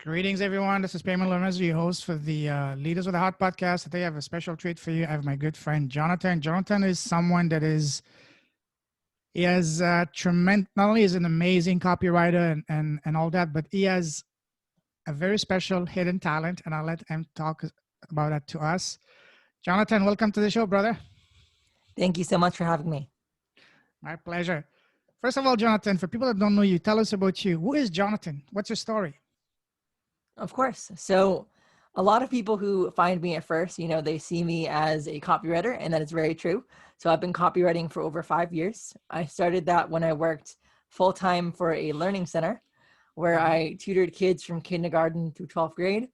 Greetings, everyone. This is Payment Lemez, your host for the Leaders with a Heart podcast. Today, I have a special treat for you. I have my good friend, Johnathan. Johnathan is someone that he has tremendous, not only is an amazing copywriter and all that, but he has a very special hidden talent, and I'll let him talk about that to us. Johnathan, welcome to the show, brother. Thank you so much for having me. My pleasure. First of all, Johnathan, for people that don't know you, tell us about you. Who is Johnathan? What's your story? Of course. So a lot of people who find me at first, they see me as a copywriter, and that is very true. So I've been copywriting for over 5 years. I started that when I worked full-time for a learning center where I tutored kids from kindergarten through 12th grade.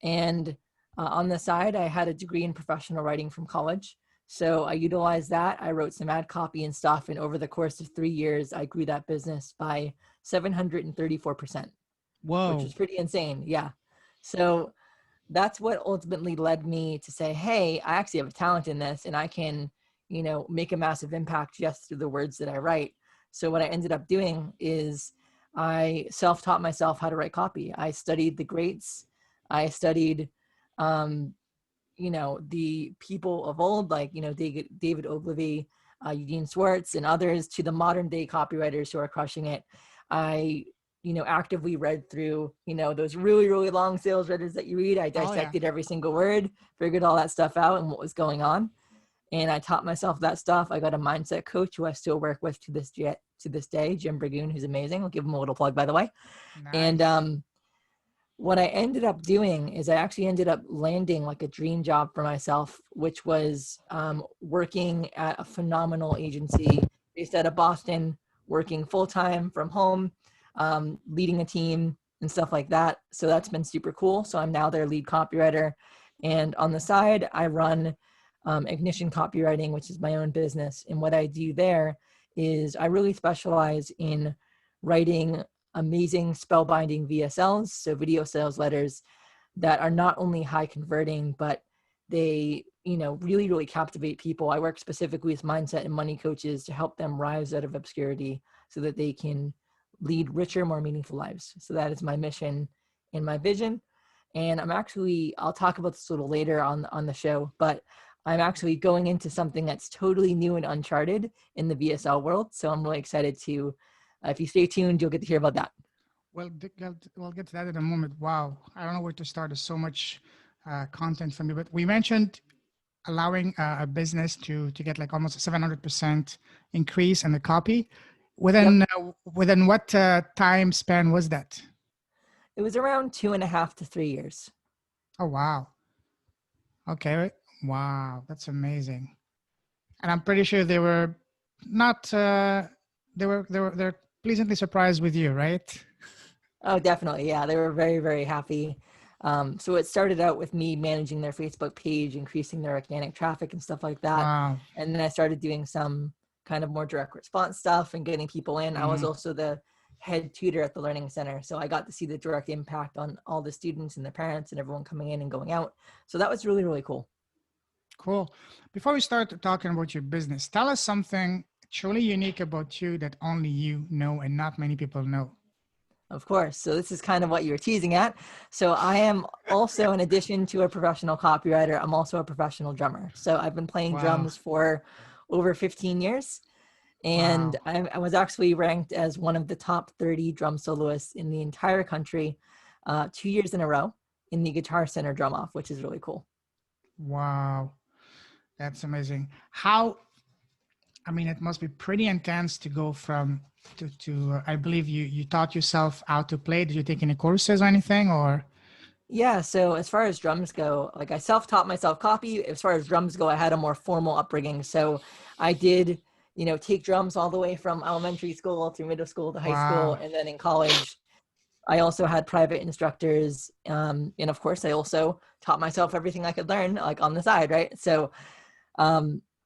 And on the side, I had a degree in professional writing from college. So I utilized that. I wrote some ad copy and stuff. And over the course of 3 years, I grew that business by 734%. Whoa. Which is pretty insane. Yeah. So that's what ultimately led me to say, hey, I actually have a talent in this and I can, make a massive impact just through the words that I write. So what I ended up doing is I self-taught myself how to write copy. I studied the greats. I studied, the people of old, like, David Ogilvy, Eugene Schwartz, and others, to the modern day copywriters who are crushing it. I actively read through, those really, really long sales letters that you read. I dissected every single word, figured all that stuff out and what was going on. And I taught myself that stuff. I got a mindset coach who I still work with to this day, Jim Brigoon, who's amazing. I'll give him a little plug, by the way. Nice. And what I ended up doing is I actually ended up landing like a dream job for myself, which was working at a phenomenal agency based out of Boston, working full-time from home, leading a team and stuff like that. So that's been super cool. So I'm now their lead copywriter. And on the side, I run Ignition Copywriting, which is my own business. And what I do there is I really specialize in writing amazing spellbinding VSLs, so video sales letters that are not only high converting, but they, really, really captivate people. I work specifically with mindset and money coaches to help them rise out of obscurity so that they can lead richer, more meaningful lives. So that is my mission and my vision. And I'll talk about this a little later on the show, but I'm actually going into something that's totally new and uncharted in the VSL world. So I'm really excited to, if you stay tuned, you'll get to hear about that. We'll get to that in a moment. Wow. I don't know where to start. There's so much content from you, but we mentioned allowing a business to get like almost a 700% increase in the copy. Within what time span was that? It was around 2.5 to 3 years. Oh, wow. Okay. Wow. That's amazing. And I'm pretty sure they were not, they're pleasantly surprised with you, right? Oh, definitely. Yeah. They were very, very happy. So it started out with me managing their Facebook page, increasing their organic traffic and stuff like that. Wow. And then I started doing some kind of more direct response stuff and getting people in. I was also the head tutor at the learning center. So I got to see the direct impact on all the students and the parents and everyone coming in and going out. So that was really, really cool. Cool. Before we start talking about your business, tell us something truly unique about you that only you know and not many people know. Of course. So this is kind of what you were teasing at. So I am also, in addition to a professional copywriter, I'm also a professional drummer. So I've been playing drums for over 15 years. And I was actually ranked as one of the top 30 drum soloists in the entire country 2 years in a row in the Guitar Center drum off, which is really cool. Wow. That's amazing. It must be pretty intense to go from to I believe you taught yourself how to play. Did you take any courses or anything or? Yeah. So as far as drums go, like I self-taught myself copy. As far as drums go, I had a more formal upbringing. So I did, take drums all the way from elementary school through middle school to high school. And then in college, I also had private instructors. And of course, I also taught myself everything I could learn, like on the side, right? So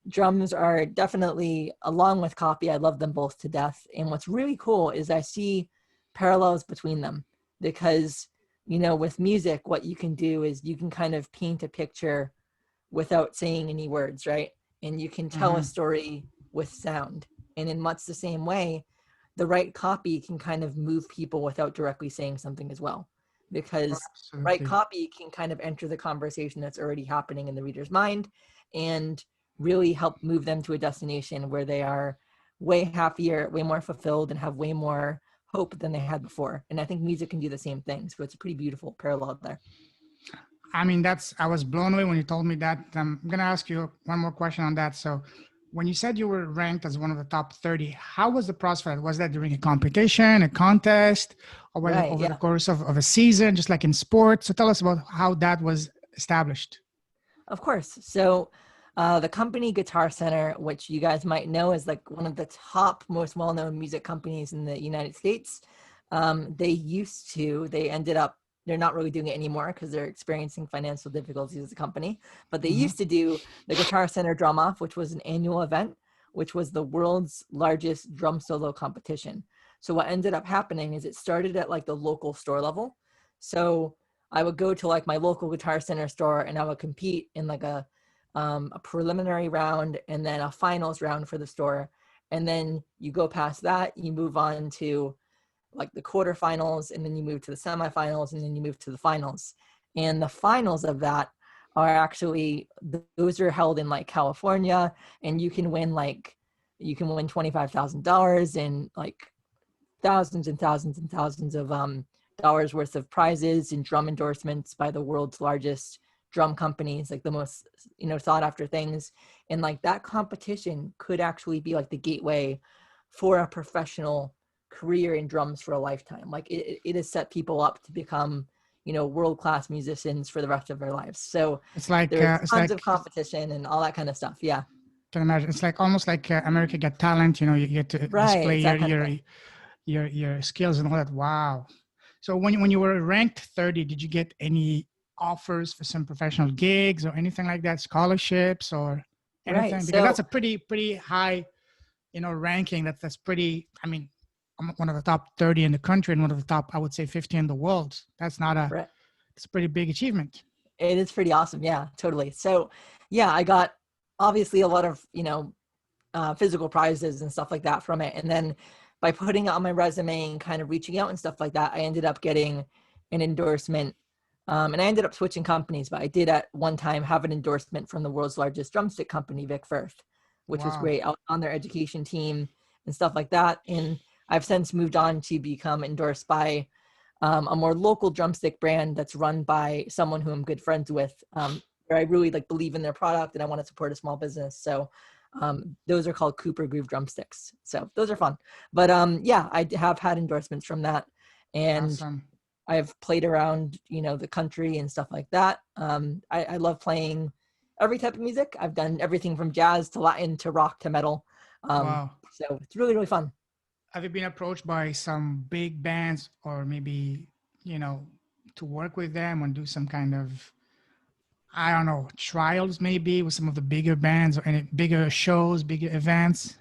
drums are definitely, along with copy, I love them both to death. And what's really cool is I see parallels between them because, with music, what you can do is you can kind of paint a picture without saying any words, right? And you can tell a story with sound. And in much the same way, the right copy can kind of move people without directly saying something as well. because right Absolutely. copy can kind of enter the conversation that's already happening in the reader's mind and really help move them to a destination where they are way happier, way more fulfilled, and have way more hope than they had before. And I think music can do the same thing. So it's a pretty beautiful parallel there. I mean, I was blown away when you told me that. I'm going to ask you one more question on that. So when you said you were ranked as one of the top 30, how was the process? Was that during a competition, a contest, or was it Right. over the Yeah. course of a season, just like in sports? So tell us about how that was established. Of course. So the company Guitar Center, which you guys might know is like one of the top most well-known music companies in the United States, they ended up, they're not really doing it anymore because they're experiencing financial difficulties as a company, but they used to do the Guitar Center Drum Off, which was an annual event, which was the world's largest drum solo competition. So what ended up happening is it started at like the local store level. So I would go to like my local Guitar Center store and I would compete in like a preliminary round and then a finals round for the store. And then you go past that, you move on to like the quarterfinals, and then you move to the semifinals, and then you move to the finals. And the finals of that are actually, those are held in like California, and you can win $25,000 and like thousands and thousands and thousands of dollars worth of prizes and drum endorsements by the world's largest drum companies, like the most, sought after things. And like that competition could actually be like the gateway for a professional career in drums for a lifetime. Like it has set people up to become, world-class musicians for the rest of their lives. So It's like, there's tons of competition and all that kind of stuff. Yeah. can imagine. It's like almost like America Got Talent. You get to Right. display It's that kind of thing. your skills and all that. Wow. So when you were ranked 30, did you get any offers for some professional gigs or anything like that, scholarships or Right. anything? Because that's So a pretty high, ranking. That's pretty. I mean, I'm one of the top 30 in the country and one of the top, I would say, 50 in the world. That's not a. right. It's a pretty big achievement. It is pretty awesome. Yeah, totally. So yeah, I got obviously a lot of, physical prizes and stuff like that from it. And then by putting it on my resume and kind of reaching out and stuff like that, I ended up getting an endorsement. And I ended up switching companies, but I did at one time have an endorsement from the world's largest drumstick company, Vic Firth, which was Wow. great, out on their education team and stuff like that. And I've since moved on to become endorsed by a more local drumstick brand that's run by someone who I'm good friends with, where I really like believe in their product and I want to support a small business. So those are called Cooper Groove drumsticks. So those are fun. But yeah, I have had endorsements from that, and Awesome. I've played around, the country and stuff like that. I love playing every type of music. I've done everything from jazz to Latin to rock to metal. Wow. So it's really, really fun. Have you been approached by some big bands or maybe, to work with them and do some kind of, I don't know, trials maybe with some of the bigger bands or any bigger shows, bigger events?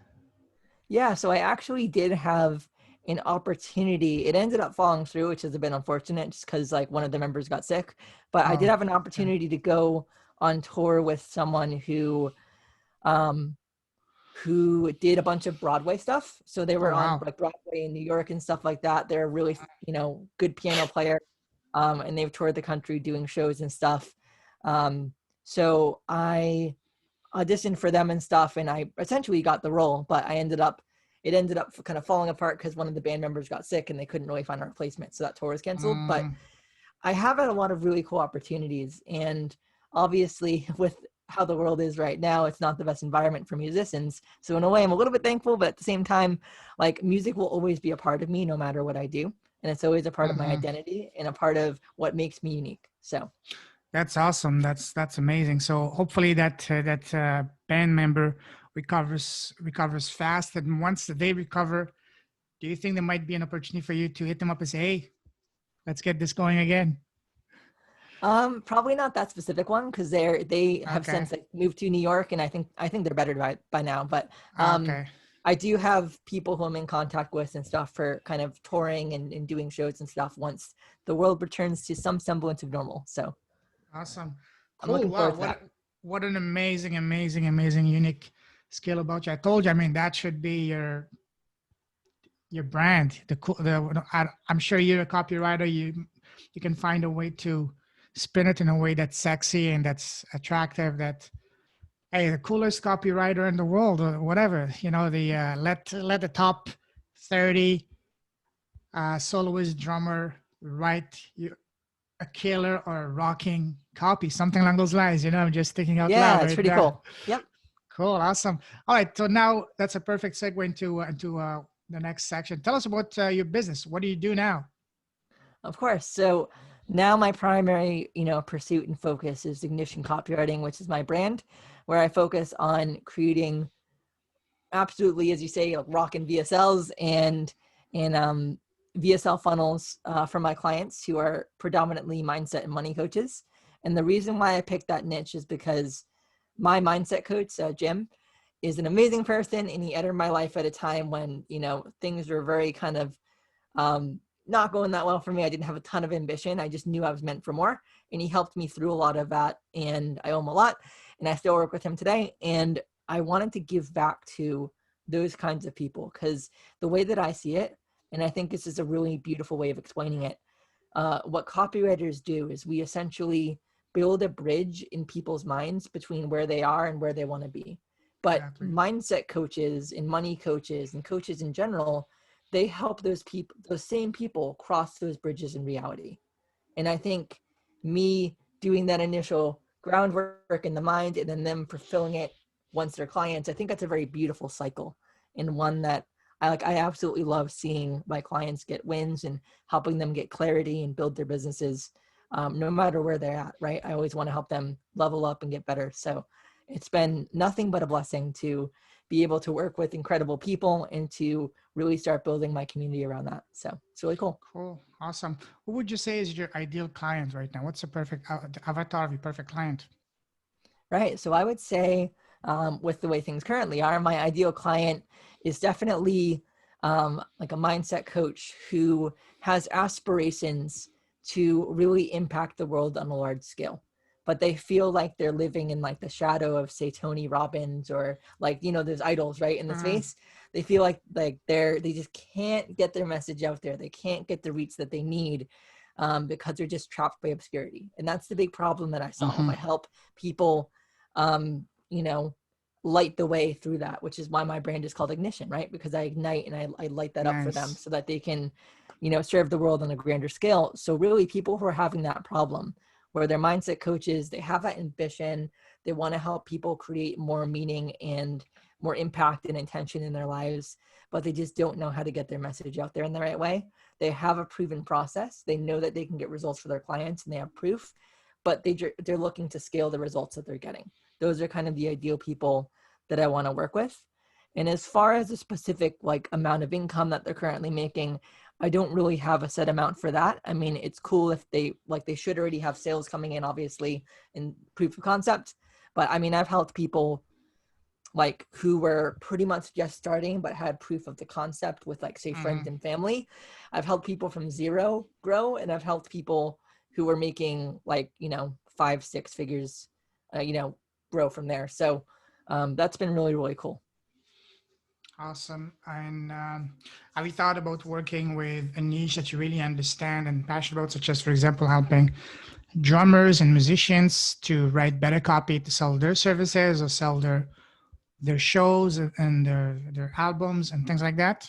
Yeah, so I actually did have an opportunity. It ended up falling through, which has been unfortunate just because like one of the members got sick. But I did Oh, have an okay. opportunity to go on tour with someone um who did a bunch of Broadway stuff. So they Oh, were on wow. like Broadway in New York and stuff like that. They're a really, good piano player. And they've toured the country doing shows and stuff. So I auditioned for them and stuff, and I essentially got the role, but it ended up kind of falling apart because one of the band members got sick and they couldn't really find a replacement. So that tour was canceled. But Mm, I have had a lot of really cool opportunities. And obviously with how the world is right now, it's not the best environment for musicians. So in a way, I'm a little bit thankful, but at the same time, like music will always be a part of me no matter what I do. And it's always a part of my mhm. identity and a part of what makes me unique. So That's awesome. That's amazing. So hopefully that band member recovers fast. And once they recover, do you think there might be an opportunity for you to hit them up and say, "Hey, let's get this going again"? probably not that specific one because they have Okay. since like, moved to New York, and I think they're better by now. But Okay. I do have people who I'm in contact with and stuff for kind of touring and doing shows and stuff once the world returns to some semblance of normal. So Awesome. I'm Cool. looking Wow. forward to that. What an amazing, unique skill about you. I told you. I mean, that should be your brand. I'm sure you're a copywriter. you can find a way to spin it in a way that's sexy and that's attractive, that, hey, the coolest copywriter in the world or whatever, the let the top 30 soloist drummer write you a killer or a rocking copy, something along those lines. I'm just thinking out Yeah, loud it's right pretty now. cool. Yep. Cool, awesome. All right, so now that's a perfect segue into the next section. Tell us about your business. What do you do now? Of course. So now my primary, pursuit and focus is Ignition Copywriting, which is my brand, where I focus on creating absolutely, as you say, like rockin' VSLs and VSL funnels for my clients who are predominantly mindset and money coaches. And the reason why I picked that niche is because my mindset coach, Jim, is an amazing person, and he entered my life at a time when, things were very kind of not going that well for me. I didn't have a ton of ambition. I just knew I was meant for more. And he helped me through a lot of that. And I owe him a lot. And I still work with him today. And I wanted to give back to those kinds of people, because the way that I see it, and I think this is a really beautiful way of explaining it, what copywriters do is we essentially build a bridge in people's minds between where they are and where they want to be. But Exactly. mindset coaches and money coaches and coaches in general, they help those people, those same people, cross those bridges in reality. And I think me doing that initial groundwork in the mind and then them fulfilling it once they're clients, I think that's a very beautiful cycle, and one that I absolutely love seeing my clients get wins and helping them get clarity and build their businesses, no matter where they're at, right? I always want to help them level up and get better. So it's been nothing but a blessing to be able to work with incredible people and to really start building my community around that. So it's really cool. Cool. Awesome. Who would you say is your ideal client right now? What's the perfect avatar of your perfect client? Right. So I would say, with the way things currently are, my ideal client is definitely like a mindset coach who has aspirations to really impact the world on a large scale, but they feel like they're living in like the shadow of, say, Tony Robbins, or like, there's idols right in the space. They feel like they just can't get their message out there. They can't get the reach that they need, because they're just trapped by obscurity. And that's the big problem that I solve. I help people, light the way through that, which is why my brand is called Ignition, right? Because I ignite and I light that up for them so that they can, serve the world on a grander scale. So really, people who are having that problem, where they're mindset coaches, they have that ambition, they want to help people create more meaning and more impact and intention in their lives, but they just don't know how to get their message out there in the right way. They have a proven process. They know that they can get results for their clients and they have proof, but they're looking to scale the results that they're getting. Those are kind of the ideal people that I want to work with. And as far as a specific amount of income that they're currently making, I don't really have a set amount for that. I mean, it's cool if they should already have sales coming in, obviously, and proof of concept. But I mean, I've helped people who were pretty much just starting, but had proof of the concept with say friends and family. I've helped people from zero grow, and I've helped people who were making 5-6 figures, grow from there. So that's been really, really cool. Awesome. And have you thought about working with a niche that you really understand and passionate about, such as, for example, helping drummers and musicians to write better copy to sell their services or sell their shows and their albums and things like that?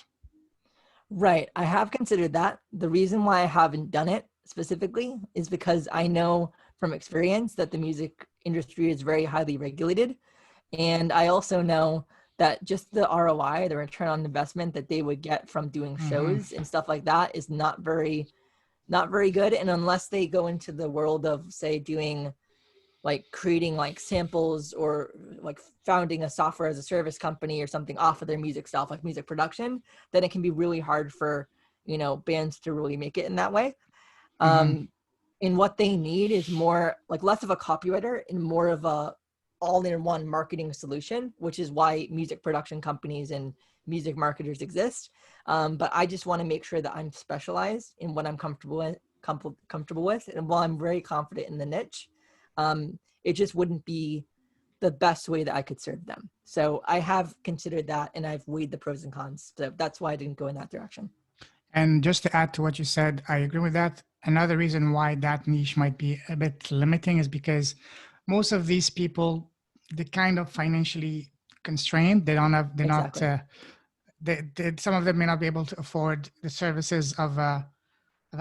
Right. I have considered that. The reason why I haven't done it specifically is because I know from experience that the music industry is very highly regulated. And I also know that just the ROI, the return on investment that they would get from doing shows and stuff like that is not very good. And unless they go into the world of, say, doing creating samples or founding a software as a service company or something off of their music stuff, like music production, then it can be really hard for, bands to really make it in that way. And what they need is more less of a copywriter and more of a all-in-one marketing solution, which is why music production companies and music marketers exist. But I just want to make sure that I'm specialized in what I'm comfortable with. And while I'm very confident in the niche, it just wouldn't be the best way that I could serve them. So I have considered that, and I've weighed the pros and cons. So that's why I didn't go in that direction. And just to add to what you said, I agree with that. another reason why that niche might be a bit limiting is because most of these people, they're kind of financially constrained. They don't have, they're not, Exactly. some of them may not be able to afford the services of the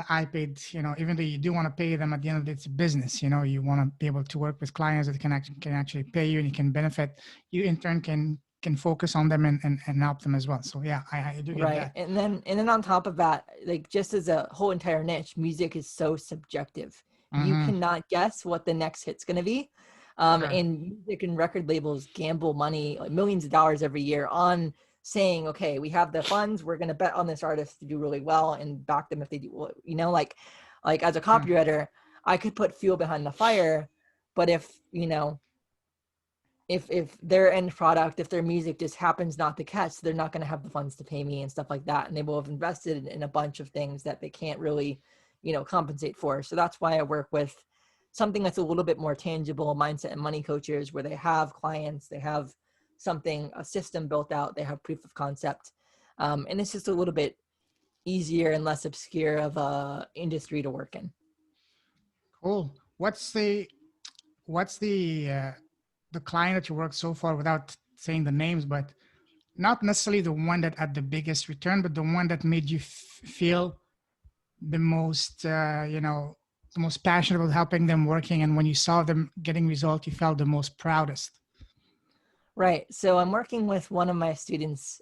iPad, even though you do want to pay them, at the end of the day, it's a business. You want to be able to work with clients that can actually pay you, and you can benefit. You in turn can focus on them and help them as well. So yeah, I do get Right. that. And then on top of that, like just as a whole entire niche, music is so subjective. You Mm-hmm. cannot guess what the next hit's going to be. Sure. And music and record labels gamble money, like millions of dollars every year, on saying, okay, we have the funds, we're going to bet on this artist to do really well and back them if they do well. Like as a Yeah. copywriter, I could put fuel behind the fire, but if their end product, if their music just happens not to catch, they're not going to have the funds to pay me and stuff like that. And they will have invested in a bunch of things that they can't really, compensate for. So that's why I work with something that's a little bit more tangible, mindset and money coaches, where they have clients, they have a system built out, they have proof of concept. And it's just a little bit easier and less obscure of a industry to work in. Cool. What's the client that you worked so far, without saying the names, but not necessarily the one that had the biggest return, but the one that made you feel the most, the most passionate about helping them working, and when you saw them getting results, you felt the most proudest? Right. So I'm working with one of my students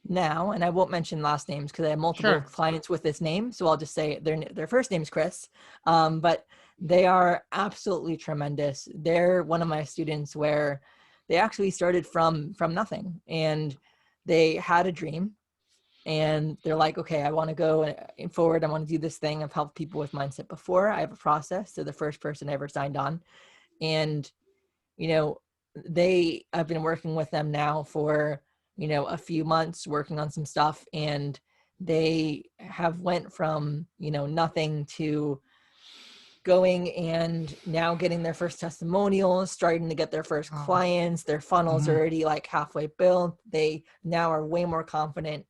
now, and I won't mention last names because I have multiple Sure. clients with this name. So I'll just say their first name's Chris. But they are absolutely tremendous. They're one of my students where they actually started from nothing, and they had a dream, and they're like, okay, I want to go forward. I want to do this thing. I've helped people with mindset before. I have a process. So the first person I ever signed on, and you know, I've been working with them now for, a few months, working on some stuff, and they have went from, nothing to going and now getting their first testimonials, starting to get their first Oh. clients. Their funnels are Mhm. already like halfway built. They now are way more confident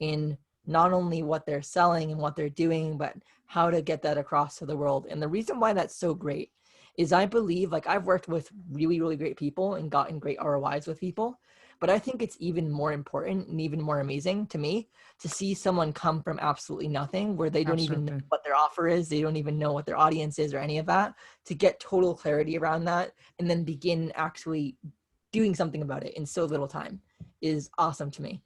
in not only what they're selling and what they're doing, but how to get that across to the world. And the reason why that's so great is I believe, like, I've worked with really, really great people and gotten great ROIs with people, but I think it's even more important and even more amazing to me to see someone come from absolutely nothing, where they don't even know Absolutely. what their offer is. They don't even know what their audience is or any of that, to get total clarity around that and then begin actually doing something about it in so little time is awesome to me.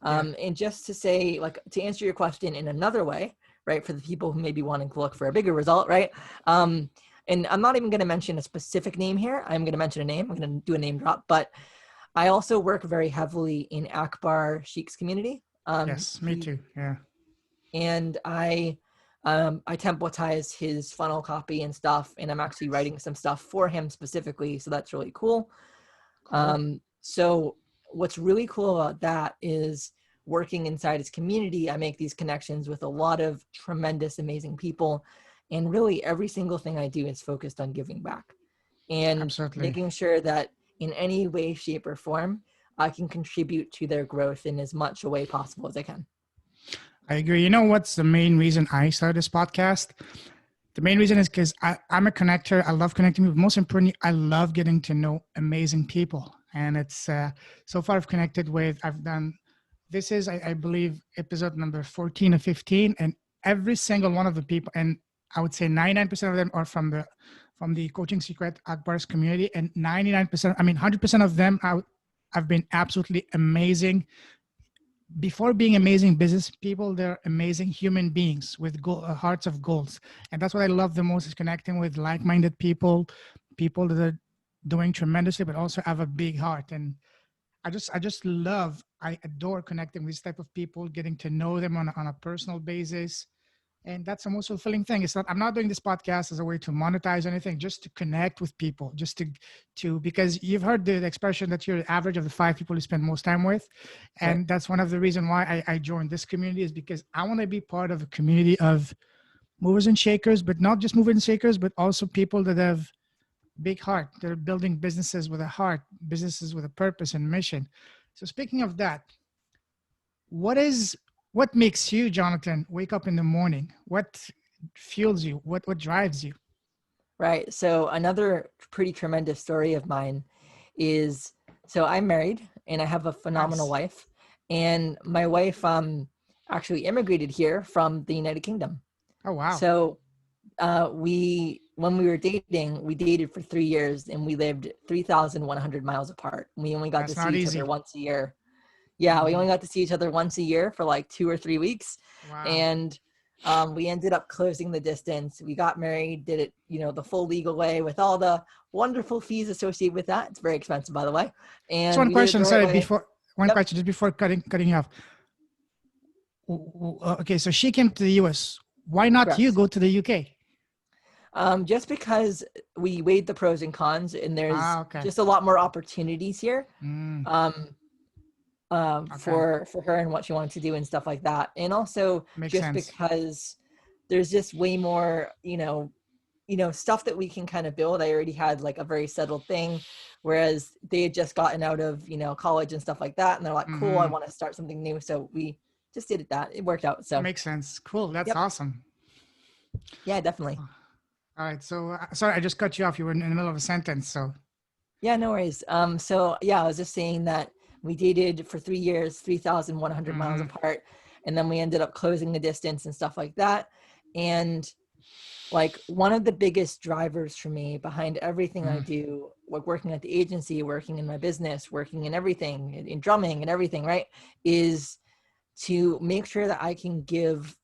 Yeah. And just to say, like, to answer your question in another way, right, for the people who may be wanting to look for a bigger result, right? And I'm not even going to mention a specific name here. I'm going to mention a name. I'm going to do a name drop, but I also work very heavily in Akbar Sheik's community. Yes, me too. Yeah. And I templatize his funnel copy and stuff, and I'm actually Nice. writing some stuff for him specifically. So that's really cool. Cool. So what's really cool about that is working inside his community, I make these connections with a lot of tremendous, amazing people. And really every single thing I do is focused on giving back and Absolutely. making sure that in any way, shape, or form, I can contribute to their growth in as much a way possible as I can. I agree. You know what's the main reason I started this podcast? The main reason is because I'm a connector. I love connecting people. Most importantly, I love getting to know amazing people. And it's so far I've done, this is, I believe, episode number 14 or 15. And every single one of the people, and I would say 99% of them are from the Coaching Secret Akbar's community. And 100% of them, have been absolutely amazing. Before being amazing business people, they're amazing human beings with hearts of goals. And that's what I love the most, is connecting with like-minded people that are doing tremendously, but also have a big heart. And I adore connecting with this type of people, getting to know them on a personal basis. And that's the most fulfilling thing. I'm not doing this podcast as a way to monetize anything, just to connect with people, just because you've heard the expression that you're the average of the 5 people you spend most time with. Right. And that's one of the reasons why I joined this community, is because I want to be part of a community of movers and shakers, but not just movers and shakers, but also people that have big heart. They're building businesses with a heart, businesses with a purpose and mission. So speaking of that, what makes you, Johnathan, wake up in the morning? What fuels you? What drives you? Right. So another pretty tremendous story of mine is, so I'm married and I have a phenomenal Nice. wife, and my wife actually immigrated here from the United Kingdom. Oh, wow. So when we were dating, we dated for 3 years and we lived 3,100 miles apart. We only got to That's see not each easy. other once a year. Yeah, we only got to see each other once a year for like 2 or 3 weeks. Wow. And we ended up closing the distance. We got married, did it, the full legal way with all the wonderful fees associated with that. It's very expensive, by the way. So And one we did it question, the right sorry, way. one Yep. question just before cutting you off. Okay, so she came to the US. Why not you Correct. go to the UK? Just because we weighed the pros and cons, and there's Okay. just a lot more opportunities here. Mm, okay. For her and what she wanted to do and stuff like that. And also Makes just sense. because there's just way more, stuff that we can kind of build. I already had like a very settled thing, whereas they had just gotten out of, college and stuff like that. And they're like, cool, I want to start something new. So we just did that. It worked out. So Makes sense. Cool. That's yep. awesome. Yeah, definitely. All right. So sorry, I just cut you off. You were in the middle of a sentence. So yeah, no worries. So yeah, I was just saying that we dated for 3 years, 3,100 miles apart. And then we ended up closing the distance and stuff like that. And like one of the biggest drivers for me behind everything I do, like working at the agency, working in my business, working in everything, in drumming and everything, right, is to make sure that I can give,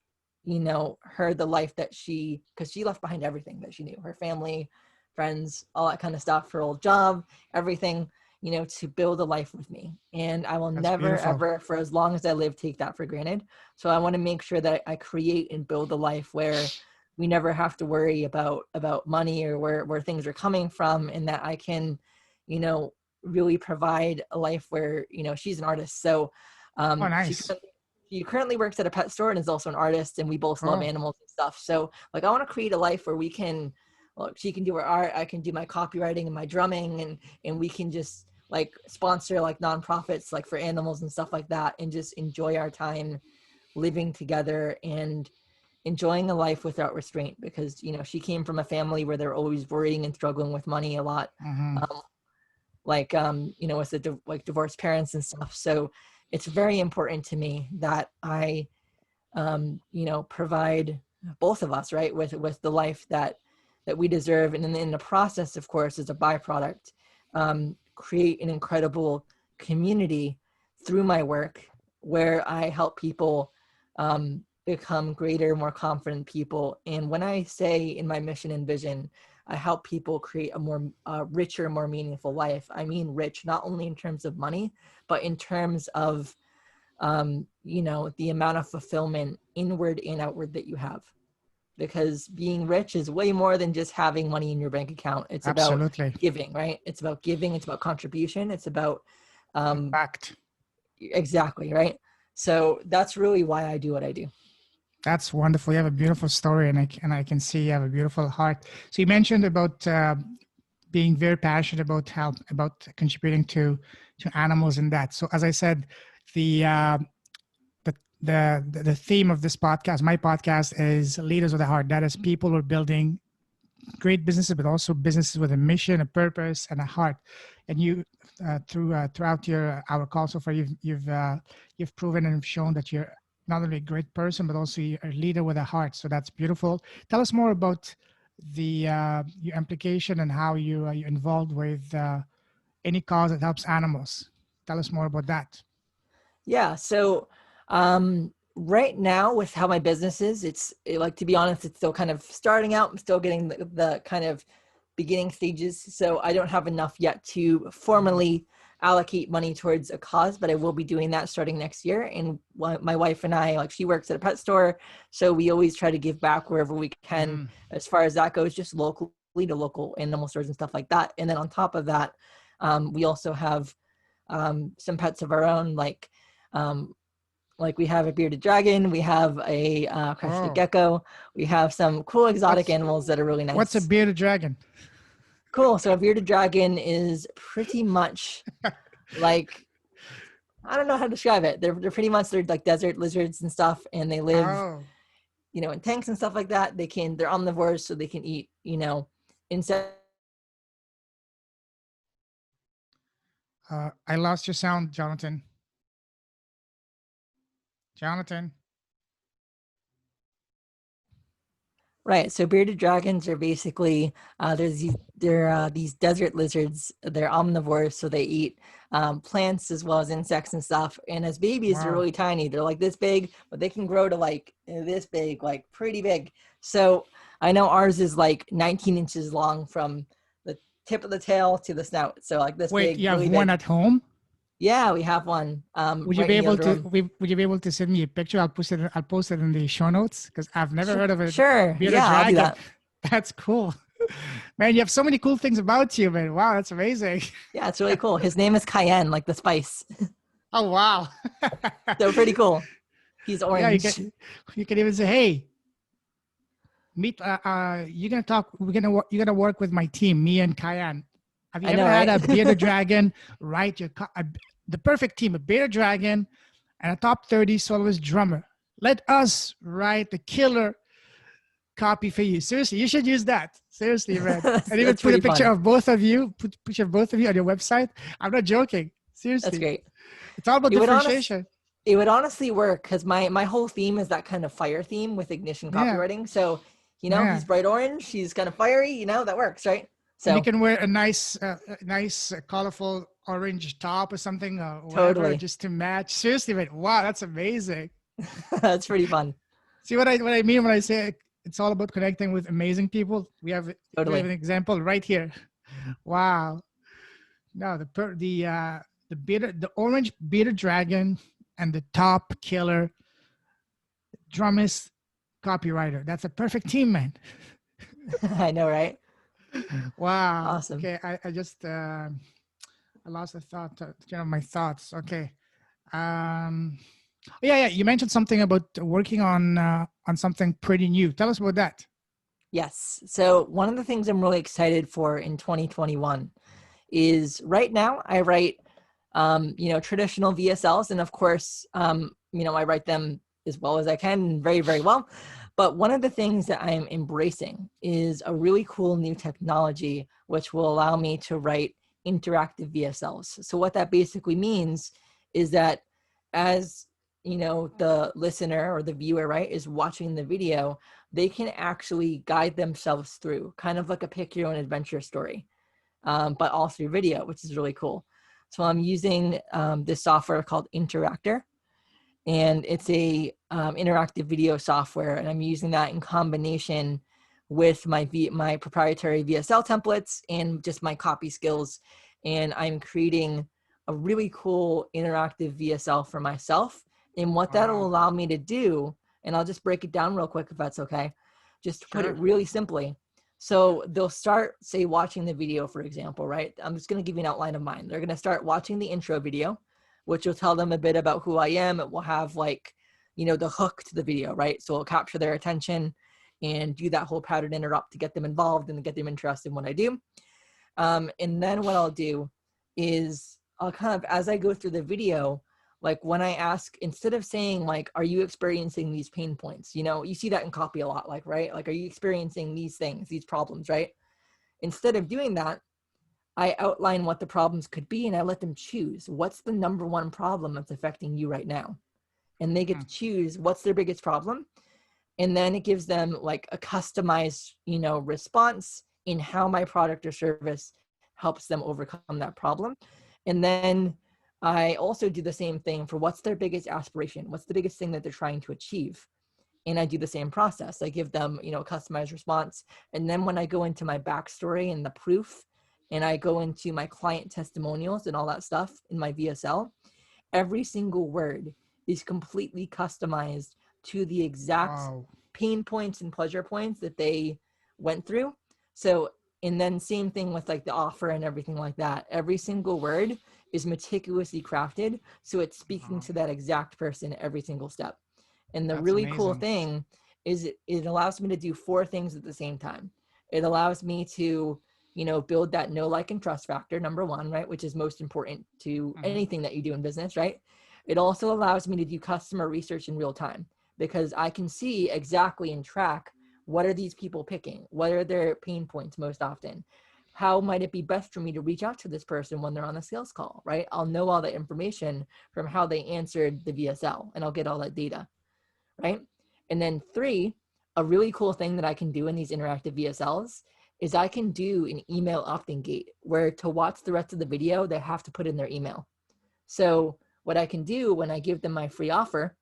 her the life that because she left behind everything that she knew, her family, friends, all that kind of stuff, her old job, everything, to build a life with me. And I will that's never, beautiful. ever, for as long as I live, take that for granted. So I want to make sure that I create and build a life where we never have to worry about money or where things are coming from, and that I can, really provide a life where, she's an artist. So Oh, nice. she currently works at a pet store and is also an artist, and we both love animals and stuff. So like, I want to create a life where we can, well, she can do her art, I can do my copywriting and my drumming, and we can just like sponsor like nonprofits like for animals and stuff like that, and just enjoy our time living together and enjoying a life without restraint. Because she came from a family where they're always worrying and struggling with money a lot, with like divorced parents and stuff. So it's very important to me that I provide both of us, right, with the life that we deserve. And then in the process, of course, as a byproduct, create an incredible community through my work, where I help people become greater, more confident people. And when I say in my mission and vision, I help people create a more richer, more meaningful life, I mean rich, not only in terms of money, but in terms of, the amount of fulfillment inward and outward that you have. Because being rich is way more than just having money in your bank account. It's Absolutely. about giving, right? It's about giving. It's about contribution. It's about, Impact. exactly, right? So that's really why I do what I do. That's wonderful. You have a beautiful story, and I can see you have a beautiful heart. So you mentioned about being very passionate about contributing to animals and that. So as I said, the theme of this podcast, my podcast, is Leaders with a Heart. That is, people who are building great businesses, but also businesses with a mission, a purpose, and a heart. And you, throughout our call so far, you've proven and shown that you're not only a great person, but also you're a leader with a heart. So that's beautiful. Tell us more about your implication and how you're involved with any cause that helps animals. Tell us more about that. Yeah. So right now, with how my business is, like, to be honest, it's still kind of starting out. I'm still getting the kind of beginning stages. So I don't have enough yet to formally allocate money towards a cause, but I will be doing that starting next year. And my wife and I, like, she works at a pet store, so we always try to give back wherever we can, as far as that goes, just locally to local animal stores and stuff like that. And then on top of that, we also have some pets of our own, like we have a bearded dragon, we have a crested gecko, we have some cool exotic animals that are really nice. What's a bearded dragon? Cool. So a bearded dragon is pretty much like, I don't know how to describe it. They're pretty much, they're like desert lizards and stuff, and they live in tanks and stuff like that. They're omnivores, so they can eat, insects. I lost your sound, Jonathan. Jonathan. Right. So bearded dragons are basically they're these desert lizards. They're omnivores, so they eat plants as well as insects and stuff. And as babies, they're Wow. really tiny. They're like this big, but they can grow to like this big, like pretty big. So I know ours is like 19 inches long from the tip of the tail to the snout. So like this Wait, big, you have really one big. at home? Yeah, we have one Would you right be in the able other to room. would you be able to send me a picture? I'll post it in the show notes because I've never heard of a Sure. bearded Yeah, I'll do dragon. that. That's cool. Man, you have so many cool things about you, man. Wow, that's amazing. Yeah, it's really cool. His name is Cayenne, like the spice. Oh wow. So pretty cool. He's Yeah, orange. you can even say, hey, meet you're gonna talk, you're gonna work with my team, me and Cayenne. Have you I ever know, had a right? bearded dragon write the perfect team, a bearded dragon and a top 30 soloist drummer? Let us write the killer copy for you. Seriously, you should use that. Seriously, man. And even That's put a pretty picture fun. of both of you, put a picture of both of you on your website. I'm not joking. That's Seriously. great. It's all about It would differentiation. honestly work because my whole theme is that kind of fire theme with ignition Yeah. copywriting. So, Yeah. he's bright orange, he's kind of fiery, that works, right? And you So can wear a nice, colorful orange top or something, or whatever, totally. just to match. Seriously, man, wow, that's amazing. That's pretty fun. See what I mean when I say it's all about connecting with amazing people? We have an Totally. example right here. Wow. No, the orange bearded dragon and the top killer drummist copywriter. That's a perfect team, man. I know, right? Wow. Awesome. Okay, I just I lost the thought, my thoughts. Okay. Um, yeah. You mentioned something about working on something pretty new. Tell us about that. Yes. So one of the things I'm really excited for in 2021 is right now I write, traditional VSLs. And of course, I write them as well as I can, very, very well. But one of the things that I'm embracing is a really cool new technology, which will allow me to write interactive VSLs. So what that basically means is that as the listener or the viewer, right, is watching the video, they can actually guide themselves through kind of like a pick your own adventure story, but all through video, which is really cool. So I'm using this software called Interactor, and it's a interactive video software, and I'm using that in combination with my proprietary VSL templates and just my copy skills, and I'm creating a really cool interactive VSL for myself. And what that'll Wow. allow me to do, and I'll just break it down real quick if that's okay, just to put it Sure. really simply. So they'll start, say, watching the video, for example, right? I'm just going to give you an outline of mine. They're going to start watching the intro video, which will tell them a bit about who I am. It will have like, the hook to the video, right? So it'll capture their attention and do that whole pattern interrupt to get them involved and get them interested in what I do. And then what I'll do is I'll kind of, as I go through the video, like when I ask, instead of saying like, are you experiencing these pain points? You see that in copy a lot, like, right? Like, are you experiencing these things, these problems, right? Instead of doing that, I outline what the problems could be and I let them choose what's the number one problem that's affecting you right now. And they get to choose what's their biggest problem. And then it gives them like a customized, response in how my product or service helps them overcome that problem. And then I also do the same thing for what's their biggest aspiration, what's the biggest thing that they're trying to achieve. And I do the same process. I give them, a customized response. And then when I go into my backstory and the proof, and I go into my client testimonials and all that stuff in my VSL, every single word is completely customized to the exact Wow. pain points and pleasure points that they went through. So, and then same thing with like the offer and everything like that. Every single word is meticulously crafted, so it's speaking to that exact person every single step. And the That's really cool amazing. thing is it allows me to do 4 things at the same time. It allows me to, build that know, like, and trust factor, number 1, right? Which is most important to anything that you do in business, right? It also allows me to do customer research in real time. because I can see exactly and track what are these people picking? What are their pain points most often? How might it be best for me to reach out to this person when they're on a sales call, right? I'll know all the information from how they answered the VSL, and I'll get all that data, right? And then 3, a really cool thing that I can do in these interactive VSLs is I can do an email opt-in gate where to watch the rest of the video, they have to put in their email. So what I can do when I give them my free offer,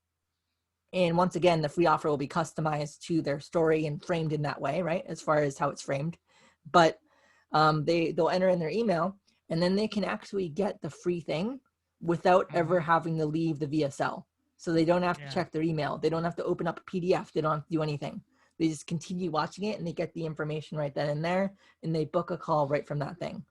and once again, the free offer will be customized to their story and framed in that way, right? As far as how it's framed. But they'll enter in their email, and then they can actually get the free thing without ever having to leave the VSL. So they don't have to check their email. They don't have to open up a PDF. They don't have to do anything. They just continue watching it, and they get the information right then and there, and they book a call right from that thing.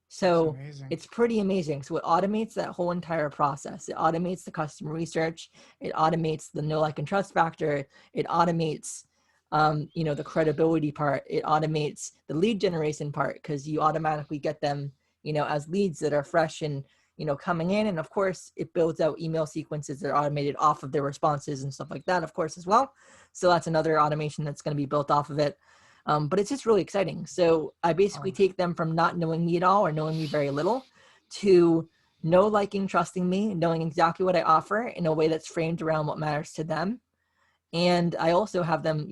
So it's pretty amazing. So it automates that whole entire process. It automates the customer research. It automates the know, like, and trust factor. It automates, the credibility part. It automates the lead generation part, because you automatically get them, as leads that are fresh and, coming in. And of course, it builds out email sequences that are automated off of their responses and stuff like that, of course, as well. So that's another automation that's going to be built off of it. But it's just really exciting. So I basically take them from not knowing me at all or knowing me very little to know, liking, trusting me, knowing exactly what I offer in a way that's framed around what matters to them. And I also have them,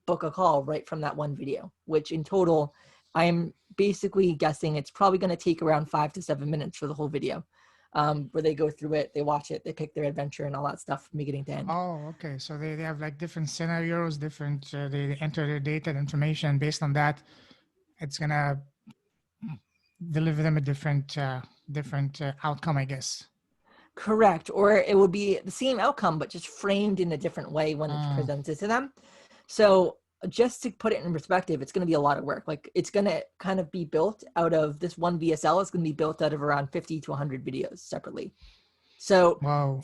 book a call right from that one video, which in total, I'm basically guessing it's probably going to take around 5 to 7 minutes for the whole video, where they go through it, they watch it, they pick their adventure and all that stuff from beginning to end. Oh, okay. So they have like different scenarios, different, they enter their data and information. Based on that, it's going to deliver them a different outcome, I guess. Correct. Or it would be the same outcome, but just framed in a different way when it's presented to them. So just to put it in perspective, it's going to be a lot of work. Like, it's going to kind of be built out of this one VSL. It's going to be built out of around 50 to 100 videos separately. So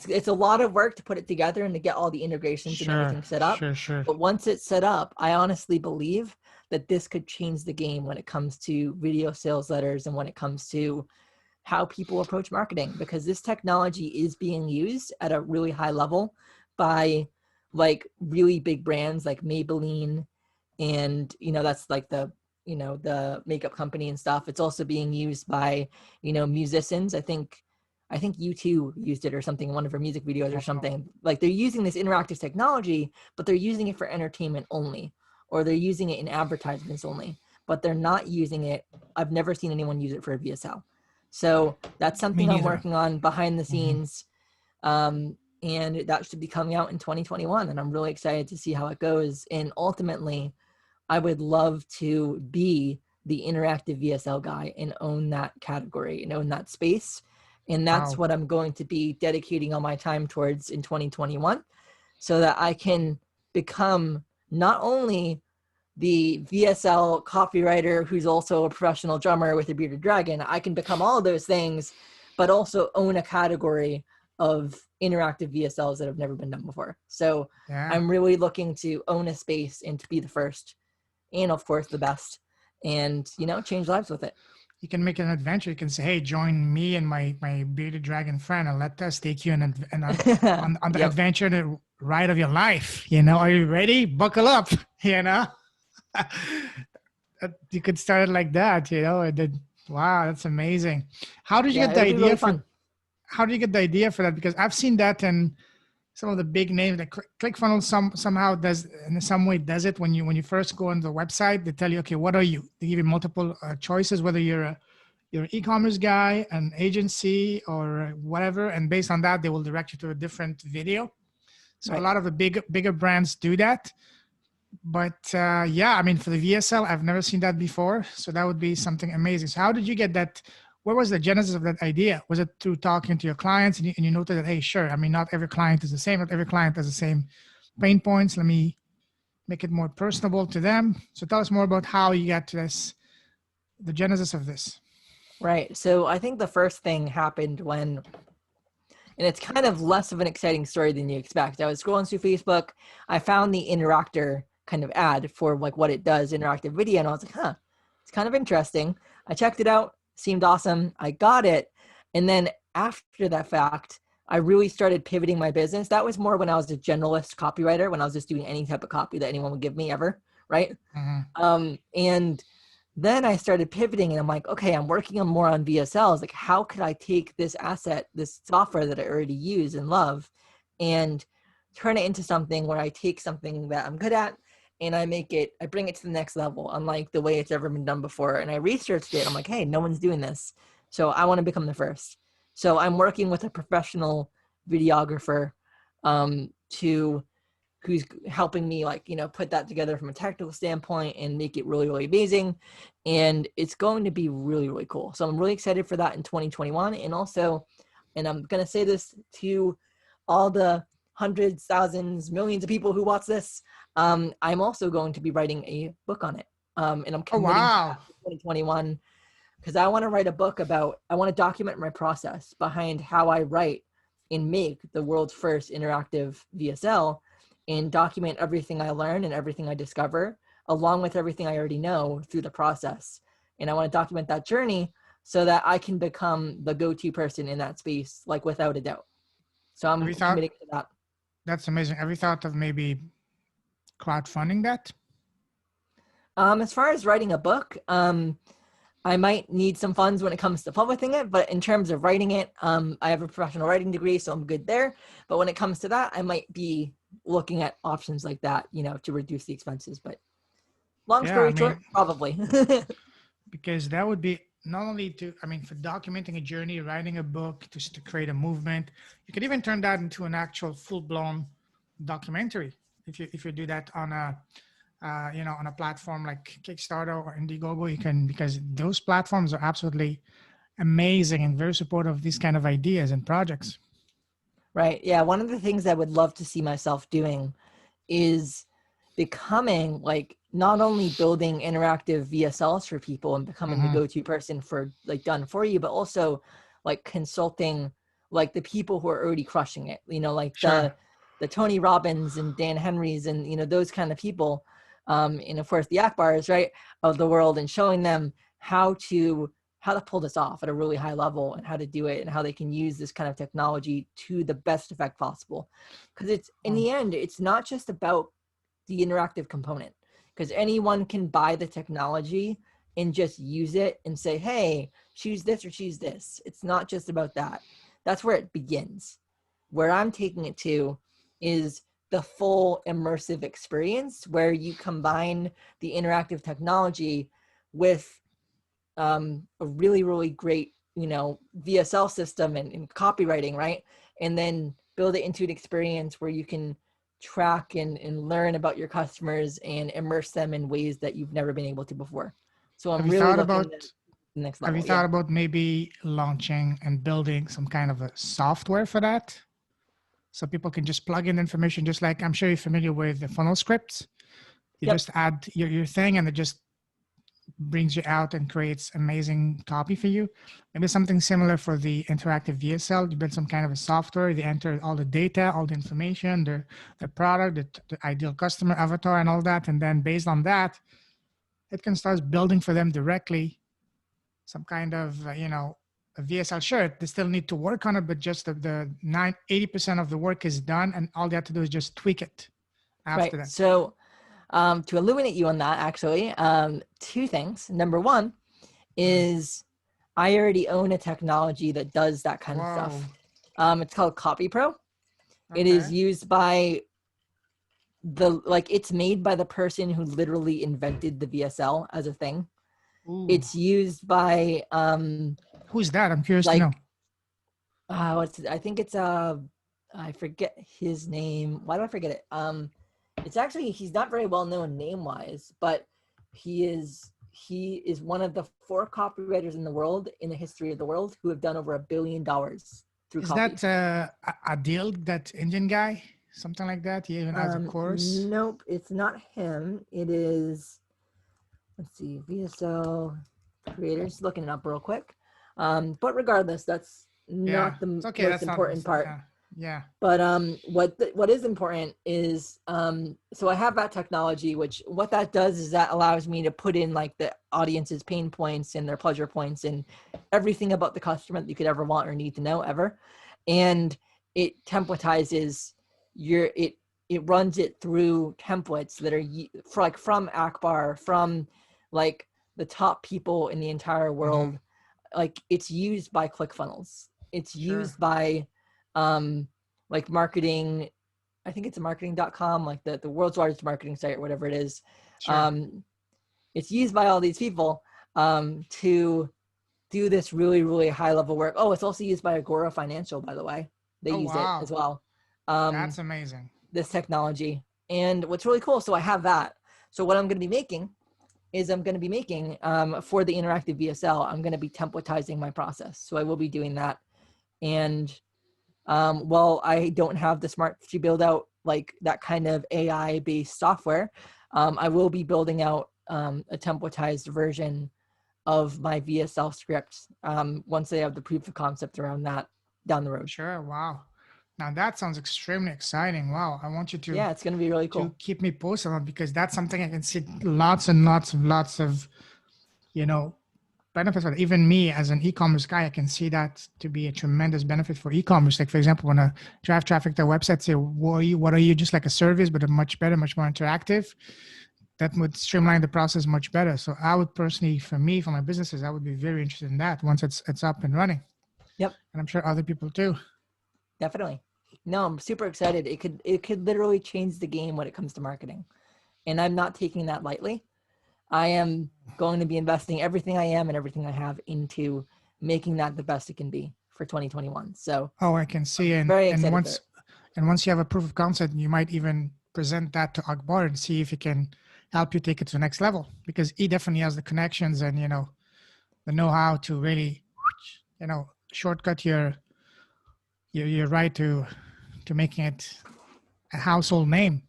it's a lot of work to put it together and to get all the integrations and everything set up. Sure. But once it's set up, I honestly believe that this could change the game when it comes to video sales letters and when it comes to how people approach marketing, because this technology is being used at a really high level by like really big brands like Maybelline, and that's like the makeup company and stuff. It's also being used by musicians. I think U2 used it or something in one of her music videos or something. Like, they're using this interactive technology, but they're using it for entertainment only, or they're using it in advertisements only, but they're not using it. I've never seen anyone use it for a VSL. So that's something I'm working on behind the scenes. And that should be coming out in 2021. And I'm really excited to see how it goes. And ultimately, I would love to be the interactive VSL guy and own that category and own that space. And that's what I'm going to be dedicating all my time towards in 2021, so that I can become not only the VSL copywriter who's also a professional drummer with a bearded dragon. I can become all of those things, but also own a category of interactive VSLs that have never been done before. So I'm really looking to own a space and to be the first, and of course the best, and change lives with it. You can make an adventure. You can say, hey, join me and my bearded dragon friend, and let us take you on the adventure, the ride of your life. Are you ready? Buckle up. You could start it like that. Wow, that's amazing. How did you get the idea how did you get the idea for that? Because I've seen that in some of the big names, like ClickFunnels somehow does, in some way does it. When you first go on the website, they tell you, okay, what are you? They give you multiple choices, whether you're an e-commerce guy, an agency, or whatever. And based on that, they will direct you to a different video. So a lot of the bigger brands do that. But for the VSL, I've never seen that before. So that would be something amazing. So how did you get that? What was the genesis of that idea? Was it through talking to your clients and you noted that, hey, sure, not every client is the same. Not every client has the same pain points. Let me make it more personable to them. So tell us more about how you got to this, the genesis of this. Right. So I think the first thing happened when, and it's kind of less of an exciting story than you expect. I was scrolling through Facebook. I found the Interactor kind of ad for like what it does, interactive video. And I was like, it's kind of interesting. I checked it out. Seemed awesome. I got it. And then after that fact, I really started pivoting my business. That was more when I was a generalist copywriter, when I was just doing any type of copy that anyone would give me ever. Right. And then I started pivoting and I'm like, okay, I'm working on more on VSLs. Like, how could I take this asset, this software that I already use and love, and turn it into something where I take something that I'm good at and I bring it to the next level, unlike the way it's ever been done before. And I researched it. I'm like, hey, no one's doing this. So I want to become the first. So I'm working with a professional videographer who's helping me, like, put that together from a technical standpoint and make it really, really amazing. And it's going to be really, really cool. So I'm really excited for that in 2021. And also, and I'm going to say this to all the hundreds, thousands, millions of people who watch this, I'm also going to be writing a book on it. And I'm committing to 2021 because I want to write a book I want to document my process behind how I write and make the world's first interactive VSL, and document everything I learn and everything I discover, along with everything I already know through the process. And I want to document that journey so that I can become the go-to person in that space, like, without a doubt. So I'm committing to that. That's amazing. Have you thought of maybe crowdfunding that? As far as writing a book, I might need some funds when it comes to publishing it, but in terms of writing it, I have a professional writing degree, so I'm good there. But when it comes to that, I might be looking at options like that, to reduce the expenses. But long story short, probably. Because that would be not only for documenting a journey, writing a book, just to create a movement. You could even turn that into an actual full-blown documentary if you do that on a on a platform like Kickstarter or Indiegogo. You can, because those platforms are absolutely amazing and very supportive of these kind of ideas and projects. Right. Yeah. One of the things I would love to see myself doing is becoming, like, not only building interactive VSLs for people and becoming the go-to person for, like, done for you, but also, like, consulting, like, the people who are already crushing it, like the Tony Robbins and Dan Henrys and, those kind of people. And of course the Akbars, right, of the world, and showing them how to pull this off at a really high level and how to do it and how they can use this kind of technology to the best effect possible. Because it's, in the end, it's not just about the interactive component, because anyone can buy the technology and just use it and say, hey, choose this or choose this. It's not just about that. That's where it begins. Where I'm taking it to is the full immersive experience, where you combine the interactive technology with a really, really great, VSL system and copywriting, right? And then build it into an experience where you can track and learn about your customers and immerse them in ways that you've never been able to before. So I'm really looking at the next level. Have you thought about maybe launching and building some kind of a software for that? So people can just plug in information, just like, I'm sure you're familiar with the funnel scripts. You just add your thing and it just brings you out and creates amazing copy for you. Maybe something similar for the interactive VSL. You build some kind of a software, they enter all the data, all the information, the product, the ideal customer avatar and all that. And then based on that, it can start building for them directly some kind of, a VSL shirt. They still need to work on it, but just the 80% of the work is done, and all they have to do is just tweak it after that. So to illuminate you on that, actually, two things. Number one is I already own a technology that does that kind of stuff. It's called CopyPro. Okay. It is used by it's made by the person who literally invented the VSL as a thing. Ooh. It's used by who's that? I'm curious to know. I think it's I forget his name. Why do I forget it? It's actually, he's not very well known name wise, but he is one of the 4 copywriters in the world, in the history of the world, who have done over $1 billion through copy. Is that Adil, that Indian guy? Something like that? He even has a course? Nope, it's not him. It is, let's see, VSL creators. Looking it up real quick. But regardless, that's not the most important part. Yeah. But what is important is so I have that technology, which what that does is that allows me to put in, like, the audience's pain points and their pleasure points and everything about the customer that you could ever want or need to know ever. And it templatizes it runs it through templates that are from Akbar, from like the top people in the entire world. Like it's used by ClickFunnels. It's used by like marketing. I think it's marketing.com, like the world's largest marketing site or whatever it is. It's used by all these people to do this really, really high level work. Oh, it's also used by Agora Financial, by the way. They use it as well. That's amazing. This technology. And what's really cool, so I have that. So what I'm going to be making is for the interactive VSL, I'm going to be templatizing my process. So I will be doing that. And while I don't have the smarts to build out like that kind of AI based software, I will be building out a templatized version of my VSL script once they have the proof of concept around that down the road. Sure. Wow. Now that sounds extremely exciting. Wow. I want you to, yeah, it's going to be really cool. To keep me posted on, because that's something I can see lots and lots of, benefits. But even me as an e-commerce guy, I can see that to be a tremendous benefit for e-commerce. Like for example, when I drive traffic to a website, say, what are you? Just like a service, but a much better, much more interactive. That would streamline the process much better. So I would personally, for my businesses, I would be very interested in that once it's up and running. Yep. And I'm sure other people too. Definitely. No, I'm super excited. It could literally change the game when it comes to marketing. And I'm not taking that lightly. I am going to be investing everything I am and everything I have into making that the best it can be for 2021. So I can see. And once you have a proof of concept, you might even present that to Akbar and see if he can help you take it to the next level, because he definitely has the connections and, the know-how to really, shortcut your right to making it a household name.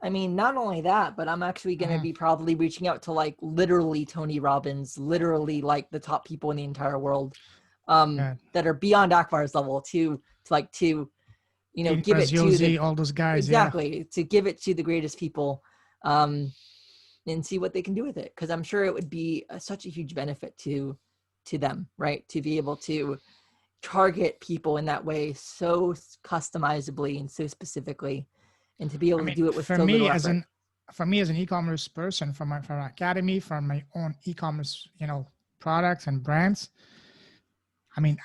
I mean, not only that, but I'm actually going to be probably reaching out to like literally Tony Robbins, literally like the top people in the entire world that are beyond Akbar's level to give it to all those guys. Exactly. To give it to the greatest people and see what they can do with it. Cause I'm sure it would be such a huge benefit to them, right? To be able to target people in that way so customizably and so specifically, and to be able to do it with for me as an e-commerce person, from my academy, from my own e-commerce products and brands,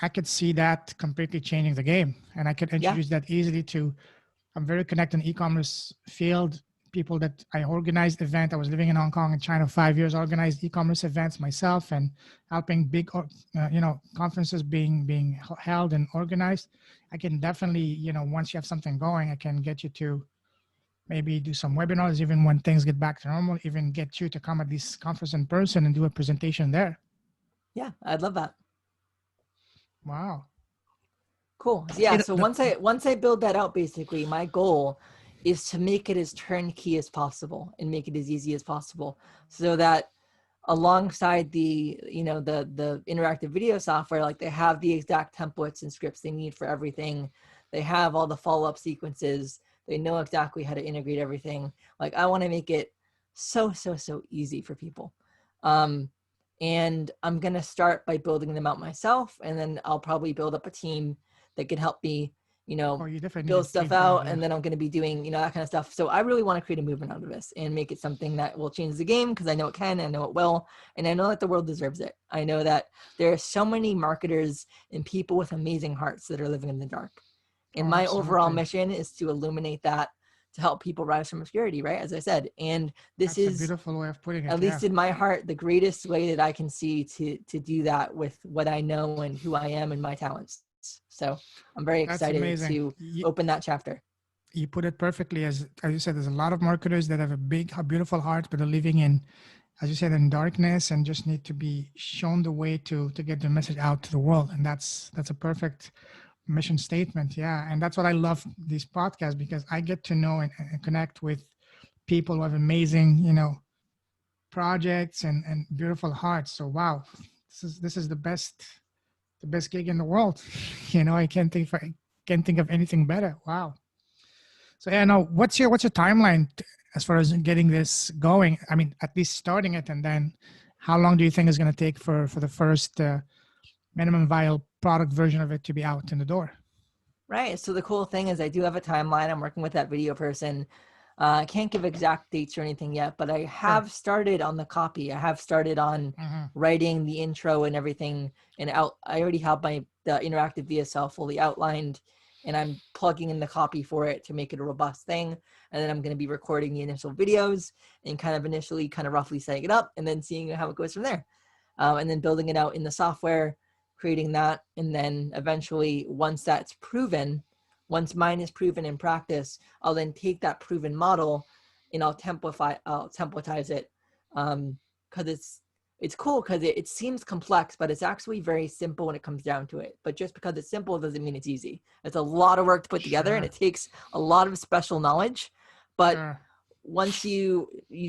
I could see that completely changing the game, and I could introduce that easily to. I'm very connected in the e-commerce field. People that I organized event. I was living in Hong Kong and China 5 years, organized e-commerce events myself, and helping big, conferences being held and organized. I can definitely, once you have something going, I can get you to maybe do some webinars, even when things get back to normal, even get you to come at this conference in person and do a presentation there. Yeah, I'd love that. Wow. Cool. Yeah. So once I build that out, basically my goal is to make it as turnkey as possible and make it as easy as possible, so that alongside the interactive video software, like they have the exact templates and scripts they need for everything. They have all the follow-up sequences. They know exactly how to integrate everything. Like I want to make it so easy for people. And I'm going to start by building them out myself. And then I'll probably build up a team that can help me, build stuff out. And then I'm going to be doing, that kind of stuff. So I really want to create a movement out of this and make it something that will change the game, because I know it can, I know it will. And I know that the world deserves it. I know that there are so many marketers and people with amazing hearts that are living in the dark. And my overall mission is to illuminate that, to help people rise from obscurity, right? As I said, and this is a beautiful way of putting it. At least in my heart, the greatest way that I can see to do that with what I know and who I am and my talents. So I'm very excited to open that chapter. You put it perfectly. As you said, there's a lot of marketers that have a beautiful heart, but are living in, as you said, in darkness, and just need to be shown the way to get the message out to the world. And that's a perfect mission statement. Yeah. And that's what I love these podcasts, because I get to know and connect with people who have amazing, projects and beautiful hearts. So, wow, this is the best gig in the world. I can't think of anything better. Wow. So yeah, no, what's your timeline as far as getting this going? At least starting it, and then how long do you think it's going to take for the first minimum viable product version of it to be out in the door? Right. So the cool thing is I do have a timeline. I'm working with that video person. I can't give exact dates or anything yet, but I Sure. have started on the copy. I have started on writing the intro and everything. And I already have the interactive VSL fully outlined, and I'm plugging in the copy for it to make it a robust thing. And then I'm going to be recording the initial videos and kind of initially kind of roughly setting it up and then seeing how it goes from there. And then building it out in the software, creating that. And then eventually, once that's proven, once mine is proven in practice, I'll then take that proven model and I'll templatize it. Because it's cool because it seems complex, but it's actually very simple when it comes down to it. But just because it's simple doesn't mean it's easy. It's a lot of work to put together, and it takes a lot of special knowledge. But once you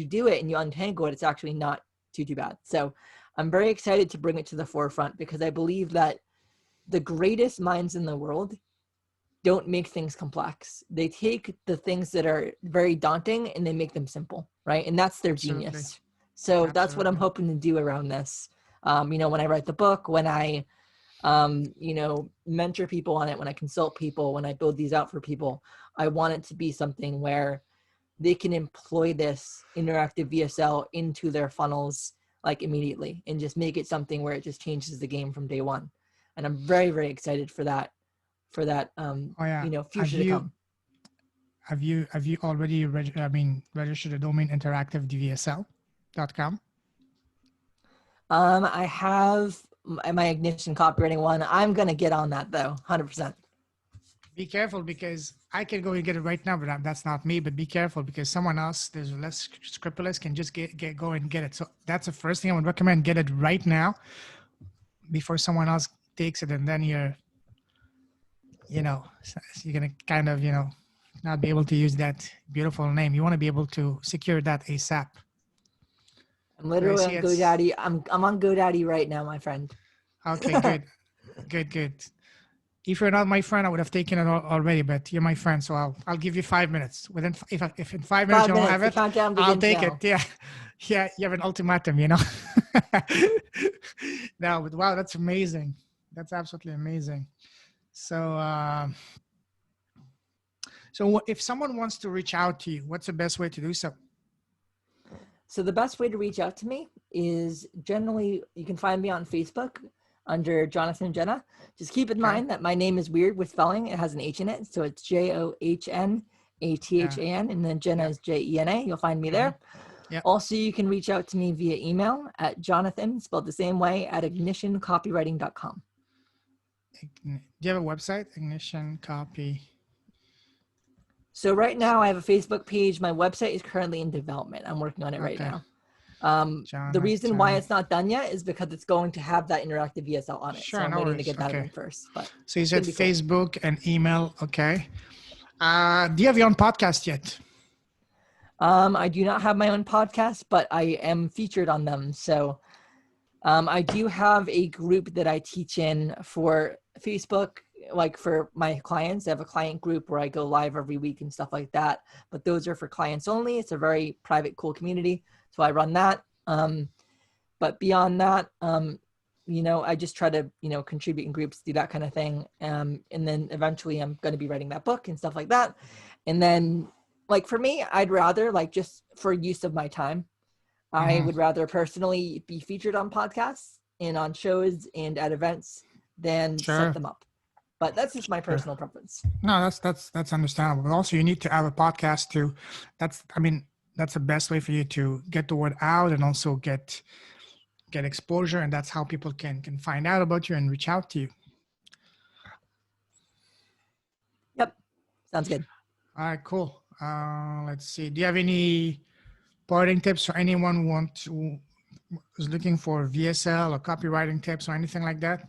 do it and you untangle it, it's actually not too bad. So I'm very excited to bring it to the forefront because I believe that the greatest minds in the world don't make things complex. They take the things that are very daunting and they make them simple, right? And that's their genius. So that's what I'm hoping to do around this. When I write the book, when I, mentor people on it, when I consult people, when I build these out for people, I want it to be something where they can employ this interactive VSL into their funnels like immediately and just make it something where it just changes the game from day one. And I'm very, very excited for that, future to come. Have you already registered a domain interactivevsl.com? I have my Ignition copywriting one. I'm going to get on that though. 100%. Be careful because I can go and get it right now, but that's not me. But be careful because someone else there's less scrupulous can just go and get it. So that's the first thing I would recommend. Get it right now before someone else takes it, and then you're going to kind of, not be able to use that beautiful name. You want to be able to secure that ASAP. I'm literally on GoDaddy. I'm on GoDaddy right now, my friend. Okay, good. If you're not my friend, I would have taken it already, but you're my friend, so I'll give you 5 minutes. If in 5 minutes you don't have it, I'll take it. Yeah, you have an ultimatum, No, but wow, that's amazing. That's absolutely amazing. So, so if someone wants to reach out to you, what's the best way to do so? So the best way to reach out to me is generally you can find me on Facebook under Johnathan Jena. Just keep in mind that my name is weird with spelling. It has an H in it. So it's JOHNATHAN, and then Jena is JENA. You'll find me there. Yeah. Also, you can reach out to me via email at Johnathan, spelled the same way, at ignitioncopywriting.com. Do you have a website? Ignition Copy. So right now I have a Facebook page. My website is currently in development. I'm working on it right now. The reason why it's not done yet is because it's going to have that interactive VSL on it. Sure, so I'm waiting to get that in first. But so you said Facebook and email. Okay. Do you have your own podcast yet? I do not have my own podcast, but I am featured on them. So I do have a group that I teach in for Facebook, like for my clients. I have a client group where I go live every week and stuff like that. But those are for clients only. It's a very private, cool community. So I run that. But beyond that, I just try to, contribute in groups, do that kind of thing. And then eventually I'm going to be writing that book and stuff like that. And then like for me, I'd rather just for use of my time, I would rather personally be featured on podcasts and on shows and at events than set them up. But that's just my personal preference. No, that's understandable. But also you need to have a podcast too. That's the best way for you to get the word out and also get exposure. And that's how people can find out about you and reach out to you. Yep. Sounds good. All right, cool. Let's see. Do you have any parting tips for anyone who's looking for VSL or copywriting tips or anything like that?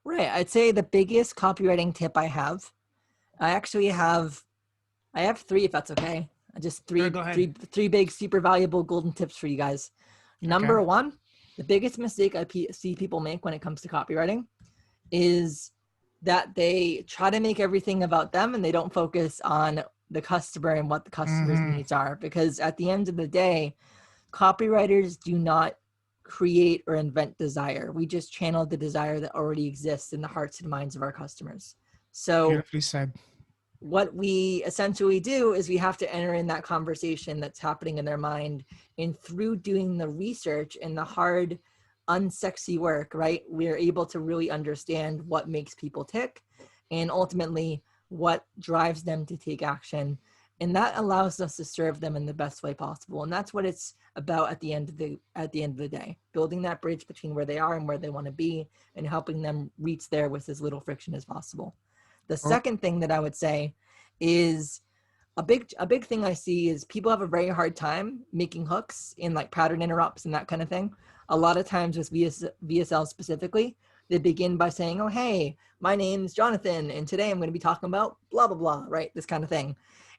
Right. I'd say the biggest copywriting tip I have, I have 3, if that's okay. Just three big, super valuable golden tips for you guys. Number one, the biggest mistake I see people make when it comes to copywriting is that they try to make everything about them and they don't focus on the customer and what the customer's needs are. Because at the end of the day, copywriters do not create or invent desire. We just channel the desire that already exists in the hearts and minds of our customers. So Beautifully said. what we essentially do is we have to enter in that conversation that's happening in their mind. And through doing the research and the hard, unsexy work, right, we're able to really understand what makes people tick and ultimately what drives them to take action. And that allows us to serve them in the best way possible. And that's what it's about at the end of the day, building that bridge between where they are and where they want to be and helping them reach there with as little friction as possible. The second thing that I would say is a big thing I see is people have a very hard time making hooks in like pattern interrupts and that kind of thing. A lot of times with VSL specifically, they begin by saying, oh, hey, my name's Johnathan, and today I'm going to be talking about blah, blah, blah, right? This kind of thing.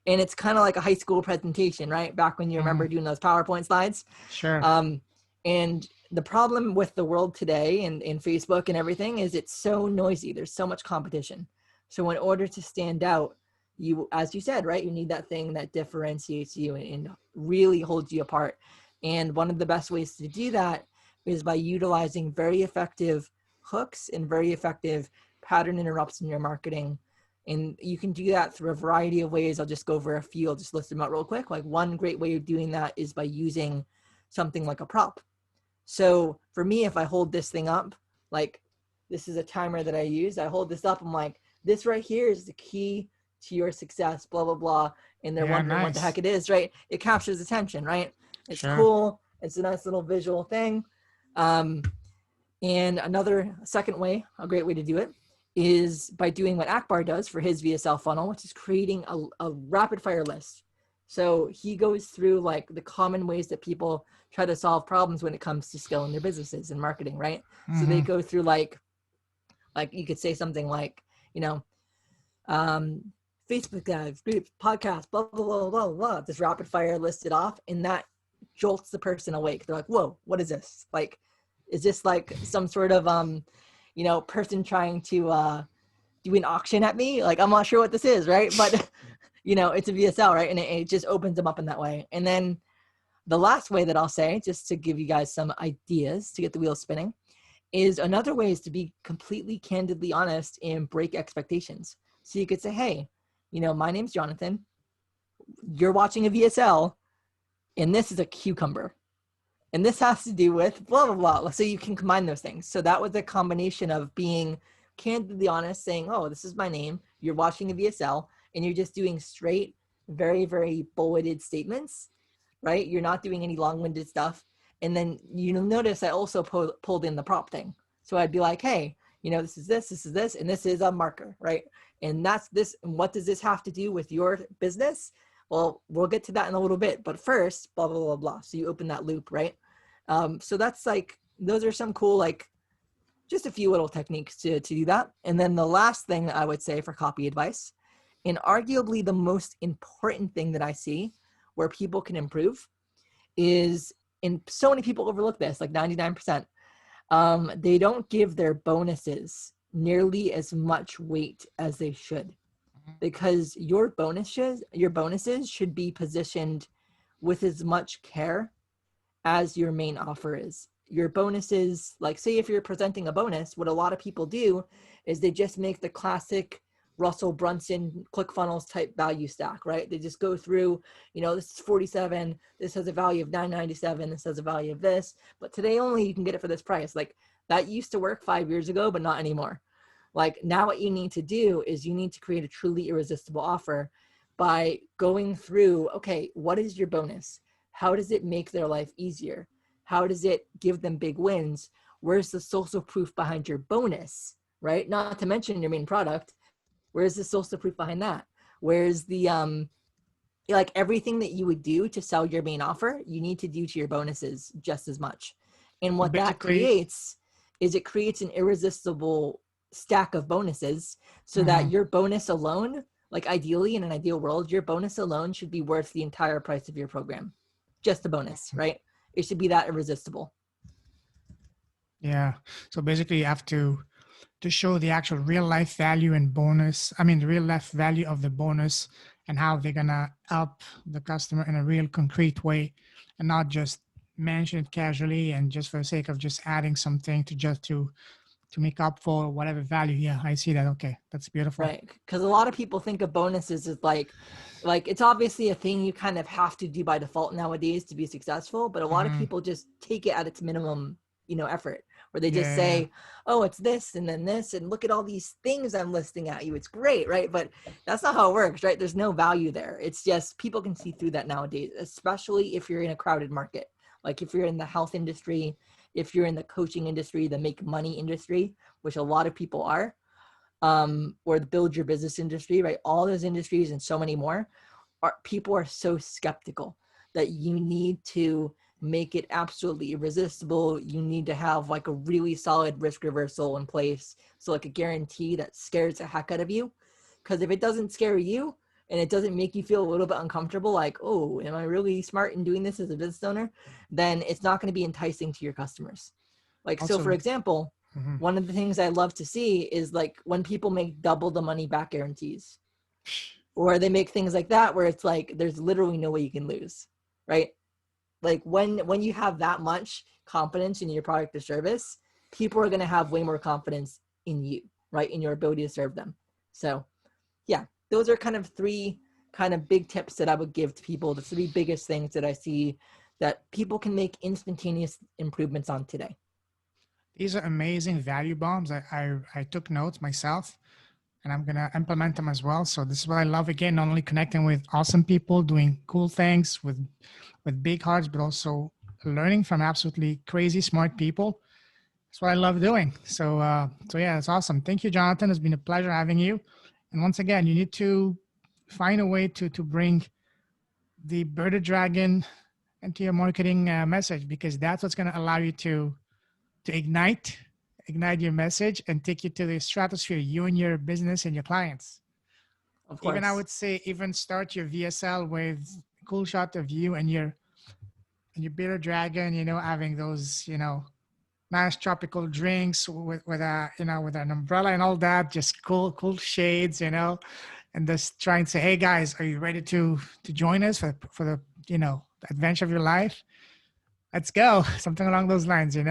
And it's kind of like a high school presentation, right? Back when you remember doing those PowerPoint slides. Sure. And the problem with the world today and Facebook and everything is it's so noisy. There's so much competition. So in order to stand out, you, as you said, right, you need that thing that differentiates you and really holds you apart. And one of the best ways to do that is by utilizing very effective hooks and very effective pattern interrupts in your marketing. And you can do that through a variety of ways. I'll just go over a few. I'll just list them out real quick. Like one great way of doing that is by using something like a prop. So for me, if I hold this thing up, like this is a timer that I use, I hold this up, I'm like, this right here is the key to your success, blah, blah, blah. And they're wondering what the heck it is, right? It captures attention, right? It's cool. It's a nice little visual thing. And another second way, a great way to do it is by doing what Akbar does for his VSL funnel, which is creating a rapid fire list. So he goes through like the common ways that people try to solve problems when it comes to scaling their businesses and marketing, right? So they go through like you could say something like, you know, Facebook Live, groups, podcasts, blah, blah, blah, blah, blah, this rapid fire listed off, and that jolts the person awake. They're like, whoa, what is this? Like, is this like some sort of, you know, person trying to do an auction at me? Like, I'm not sure what this is, right? But, you know, it's a VSL, right? And it just opens them up in that way. And then the last way that I'll say, just to give you guys some ideas to get the wheels spinning, is another way is to be completely candidly honest and break expectations. So you could say, hey, you know, my name's Johnathan. You're watching a VSL, and this is a cucumber. And this has to do with blah, blah, blah. So you can combine those things. So that was a combination of being candidly honest, saying, oh, this is my name. You're watching a VSL, and you're just doing straight, very, very bulleted statements, right? You're not doing any long-winded stuff. And then you'll notice I also pulled in the prop thing. So I'd be like, hey, you know, this is this, and this is a marker, right? And that's this. And what does this have to do with your business? Well, we'll get to that in a little bit. But first, blah, blah, blah, blah. So you open that loop, right? So that's like, those are some cool, like, just a few little techniques to do that. And then the last thing I would say for copy advice, and arguably the most important thing that I see where people can improve is, and so many people overlook this, like 99%, they don't give their bonuses nearly as much weight as they should, because your bonuses should be positioned with as much care as your main offer is. Your bonuses, like say if you're presenting a bonus, what a lot of people do is they just make the classic Russell Brunson ClickFunnels type value stack, right? They just go through, you know, this is 47, this has a value of 997, this has a value of this, but today only you can get it for this price. Like that used to work 5 years ago, but not anymore. Like now what you need to do is you need to create a truly irresistible offer by going through, okay, what is your bonus? How does it make their life easier? How does it give them big wins? Where's the social proof behind your bonus, right? Not to mention your main product. Where's the social proof behind that? Where's the, like everything that you would do to sell your main offer, you need to do to your bonuses just as much. And what that creates is it creates an irresistible stack of bonuses so that your bonus alone, like ideally in an ideal world, your bonus alone should be worth the entire price of your program. Just the bonus, right? It should be that irresistible. Yeah. So basically you have to show the actual real life value and bonus. I mean, the real life value of the bonus and how they're going to help the customer in a real concrete way, and not just mention it casually and just for the sake of just adding something to to make up for whatever value. Yeah, I see that. Okay, that's beautiful. Right. Because a lot of people think of bonuses as like it's obviously a thing you kind of have to do by default nowadays to be successful. But a lot of people just take it at its minimum, effort, where they just say, oh, it's this and then this, and look at all these things I'm listing at you. It's great, right? But that's not how it works, right? There's no value there. It's just people can see through that nowadays, especially if you're in a crowded market. Like if you're in the health industry, if you're in the coaching industry, the make money industry, which a lot of people are, or the build your business industry, right? All those industries and so many more, people are so skeptical that you need to make it absolutely irresistible. You need to have like a really solid risk reversal in place. So like a guarantee that scares the heck out of you. Because if it doesn't scare you and it doesn't make you feel a little bit uncomfortable, like, oh, am I really smart in doing this as a business owner? Then it's not going to be enticing to your customers. Like, also, so for example, one of the things I love to see is like when people make double the money back guarantees, or they make things like that, where it's like, there's literally no way you can lose, right? Like when you have that much confidence in your product or service, people are going to have way more confidence in you, right? In your ability to serve them. So yeah, those are kind of three kind of big tips that I would give to people. The three biggest things that I see that people can make instantaneous improvements on today. These are amazing value bombs. I took notes myself, and I'm going to implement them as well. So this is what I love. Again, not only connecting with awesome people, doing cool things with big hearts, but also learning from absolutely crazy smart people. That's what I love doing. So yeah, it's awesome. Thank you, Johnathan. It's been a pleasure having you. And once again, you need to find a way to bring the bearded dragon into your marketing message, because that's what's going to allow you to ignite your message and take you to the stratosphere, you and your business and your clients. Of course. Even I would say, even start your VSL with a cool shot of you and your bearded dragon, having those, nice tropical drinks with a, with an umbrella and all that, just cool shades, and just try and say, hey guys, are you ready to join us for the, adventure of your life? Let's go. Something along those lines, and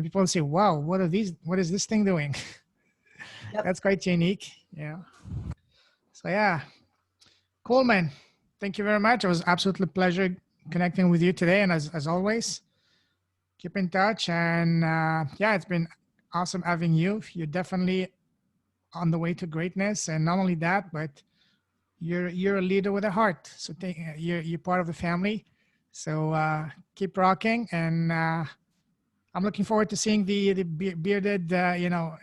people will say, wow, what is this thing doing? Yep. That's quite unique. Yeah. So yeah, cool, man. Thank you very much. It was absolutely a pleasure connecting with you today. And as always, keep in touch. And yeah, it's been awesome having you. You're definitely on the way to greatness. And not only that, but you're a leader with a heart. So you're part of the family. So keep rocking, and I'm looking forward to seeing the bearded,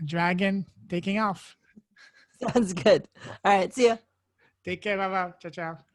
dragon taking off. Sounds good. All right, see ya. Take care. Bye-bye. Ciao, ciao.